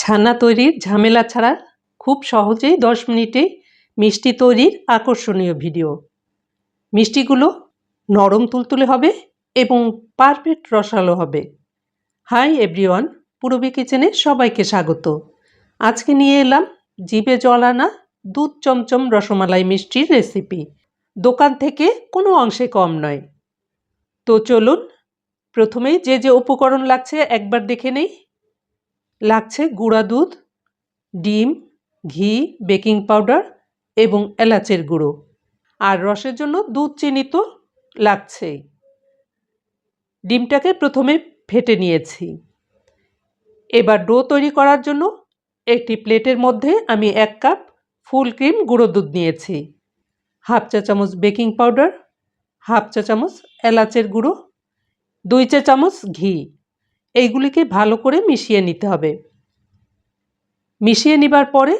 ছানা তৈরির ঝামেলা ছাড়া খুব সহজেই 10 মিনিটেই মিষ্টি তৈরির আকর্ষণীয় ভিডিও। মিষ্টিগুলো নরম তুলতুলে হবে এবং পারফেক্ট রসালো হবে। হাই এভরিওয়ান, পূরবী কিচেনে সবাইকে স্বাগত। আজকে নিয়ে এলাম জিভে জল আনা দুধ চমচম রসমালাই মিষ্টির রেসিপি। দোকান থেকে কোনো অংশে কম নয়। তো চলুন প্রথমেই যে উপকরণ লাগছে একবার দেখে নেই। লাগছে গুঁড়া দুধ, ডিম, ঘি, বেকিং পাউডার এবং এলাচের গুঁড়ো। আর রসের জন্য দুধ চিনি তো লাগছেই। ডিমটাকে প্রথমে ফেটে নিয়েছি। এবার ডো তৈরি করার জন্য একটি প্লেটের মধ্যে আমি 1 কাপ ফুল ক্রিম গুঁড়ো দুধ নিয়েছি, হাফ চা চামচ বেকিং পাউডার, হাফ চা চামচ এলাচের গুঁড়ো, 2 চা চামচ ঘি। এইগুলিকে ভালো করে মিশিয়ে নিতে হবে। মিশিয়ে নেবার পরে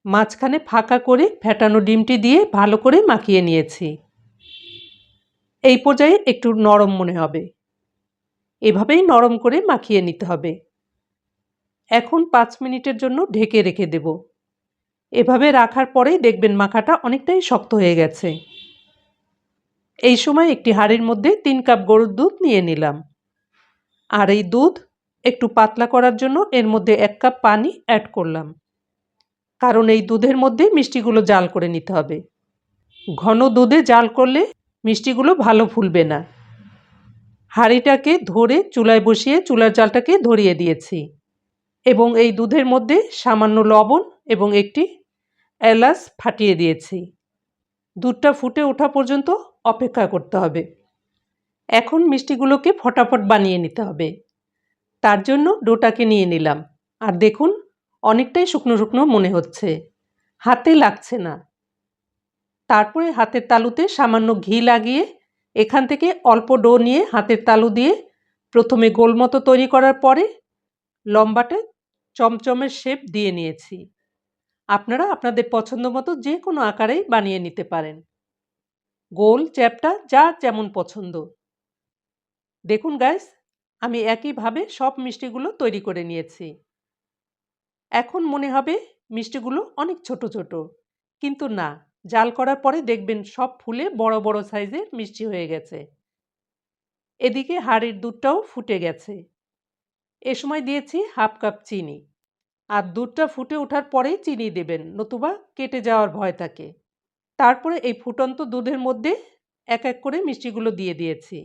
মাঝখানে ফাঁকা করে ফেটানো ডিমটি দিয়ে ভালো করে মাখিয়ে নিয়েছি। এই পর্যায়ে একটু নরম মনে হবে। এভাবেই নরম করে মাখিয়ে নিতে হবে। এখন 5 মিনিটের জন্য ঢেকে রেখে দেব। এভাবে রাখার পরেই দেখবেন মাখাটা অনেকটাই শক্ত হয়ে গেছে। এই সময় একটি হাঁড়ির মধ্যে 3 কাপ গরুর দুধ নিয়ে নিলাম। আর এই দুধ একটু পাতলা করার জন্য এর মধ্যে 1 কাপ পানি অ্যাড করলাম। কারণ এই দুধের মধ্যে মিষ্টিগুলো জাল করে নিতে হবে। ঘন দুধে জাল করলে মিষ্টিগুলো ভালো ফুলবে না। হাঁড়িটাকে ধরে চুলায় বসিয়ে চুলার জালটাকে ধরিয়ে দিয়েছি এবং এই দুধের মধ্যে সামান্য লবণ এবং একটি এলাচ ফাটিয়ে দিয়েছি। দুধটা ফুটে ওঠা পর্যন্ত অপেক্ষা করতে হবে। এখন মিষ্টিগুলোকে ফটাফট বানিয়ে নিতে হবে। তার জন্য ডোটাকে নিয়ে নিলাম। আর দেখুন অনেকটাই শুকনো শুকনো মনে হচ্ছে, হাতে লাগছে না। তারপরে হাতের তালুতে সামান্য ঘি লাগিয়ে এখান থেকে অল্প ডো নিয়ে হাতের তালু দিয়ে প্রথমে গোল মতো তৈরি করার পরে লম্বাটে চমচমের শেপ দিয়ে নিয়েছি। আপনারা আপনাদের পছন্দ মতো যে কোনো আকারেই বানিয়ে নিতে পারেন। গোল চ্যাপ্টা যার যেমন পছন্দ। দেখুন গাইস, আমি একইভাবে সব মিষ্টিগুলো তৈরি করে নিয়েছি। এখন মনে হবে মিষ্টিগুলো অনেক ছোট ছোট, কিন্তু না, জাল করার পরে দেখবেন সব ফুলে বড় বড় সাইজের মিষ্টি হয়ে গেছে। এদিকে হাঁড়ির দুধটাও ফুটে গেছে। এ সময় দিয়েছি হাফ কাপ চিনি। আর দুধটা ফুটে ওঠার পরেই চিনি দেবেন, নতুবা কেটে যাওয়ার ভয় থাকে। তারপরে এই ফুটন্ত দুধের মধ্যে এক এক করে মিষ্টিগুলো দিয়ে দিয়েছি।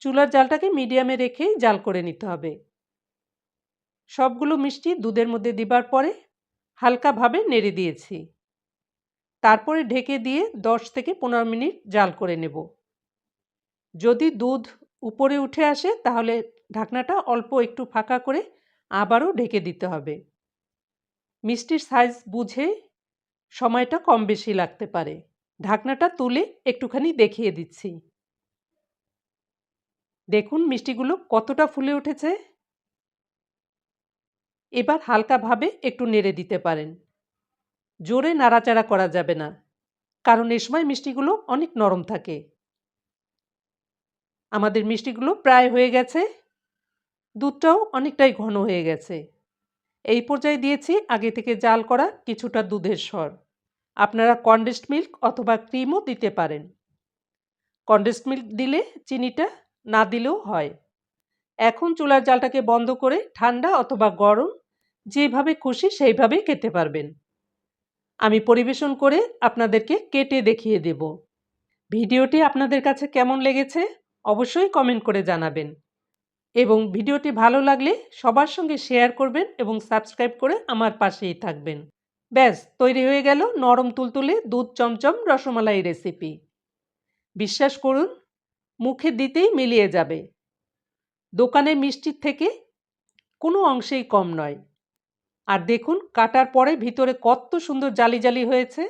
চুলার জালটাকে মিডিয়ামে রেখেই জাল করে নিতে হবে। সবগুলো মিষ্টি দুধের মধ্যে দিবার পরে হালকাভাবে নেড়ে দিয়েছি। তারপরে ঢেকে দিয়ে 10 থেকে 15 মিনিট জাল করে নেব। যদি দুধ উপরে উঠে আসে তাহলে ঢাকনাটা অল্প একটু ফাঁকা করে আবারও ঢেকে দিতে হবে। মিষ্টির সাইজ বুঝে সময়টা কম বেশি লাগতে পারে। ঢাকনাটা তুলে একটুখানি দেখিয়ে দিচ্ছি। দেখুন মিষ্টিগুলো কতটা ফুলে উঠেছে। এবার হালকাভাবে একটু নেড়ে দিতে পারেন। জোরে নাড়াচাড়া করা যাবে না, কারণ এ সময় মিষ্টিগুলো অনেক নরম থাকে। আমাদের মিষ্টিগুলো প্রায় হয়ে গেছে। দুধটাও অনেকটাই ঘন হয়ে গেছে। এই পর্যায়ে দিয়েছি আগে থেকে জাল করা কিছুটা দুধের সর। আপনারা কনডেন্সড মিল্ক অথবা ক্রিমও দিতে পারেন। কনডেন্সড মিল্ক দিলে চিনিটা না দিলেও হয়। এখন চুলার জালটাকে বন্ধ করে ঠান্ডা অথবা গরম যেভাবে খুশি সেইভাবে খেতে পারবেন। আমি পরিবেশন করে আপনাদেরকে কেটে দেখিয়ে দেব। ভিডিওটি আপনাদের কাছে কেমন লেগেছে অবশ্যই কমেন্ট করে জানাবেন এবং ভিডিওটি ভালো লাগলে সবার সঙ্গে শেয়ার করবেন এবং সাবস্ক্রাইব করে আমার পাশেই থাকবেন। ব্যাস তৈরি হয়ে গেল নরম তুলতুলে দুধ চমচম রসমালাই রেসিপি। বিশ্বাস করুন, মুখে দিতেই মিলিয়ে যাবে। দোকানের মিষ্টির থেকে কোনো অংশেই কম নয়। আর দেখুন কাটার পরে ভিতরে কত সুন্দর জালি জালি হয়েছে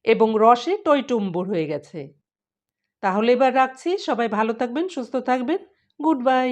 এবং রসে টইটুম্বুর হয়ে গেছে। তাহলে এবার রাখছি। সবাই ভালো থাকবেন, সুস্থ থাকবেন। Good bye.